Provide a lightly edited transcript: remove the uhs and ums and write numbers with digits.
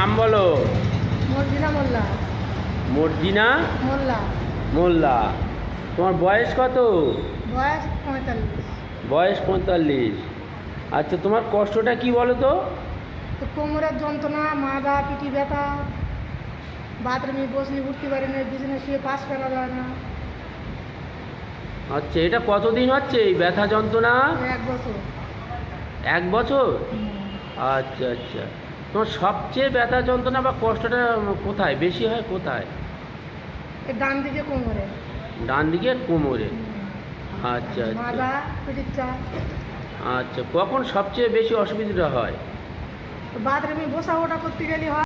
নাম বলো। মর্জিনা মোল্লা। মর্জিনা মোল্লা। মোল্লা। তোমার বয়স কত? বয়স 45। বয়স 45। আচ্ছা, তোমার কষ্টটা কি বলো তো? তো কোমরের যন্ত্রণা, মাজা, পিঠি ব্যথা, বাথরুমে বসলে উঠতে পারি না, বিছানায় শুয়ে পাস করা যায় না। আচ্ছা, এটা কতদিন হচ্ছে এই ব্যথা যন্ত্রণা? 1 বছর। 1 বছর? আচ্ছা আচ্ছা। তোমার সবচেয়ে ব্যথা যন্ত্রণা বা কষ্টটা কোথায় বেশি হয়, কোথায়? এই ডান দিকে কোমরে। ডান দিকে কোমরে। আচ্ছা আচ্ছা। মাজা, পিঠির চাপ। আচ্ছা, কখন সবচেয়ে বেশি অসুবিধাটা হয়? বাথরুমে বসা ওঠা করতে গেলে হয়।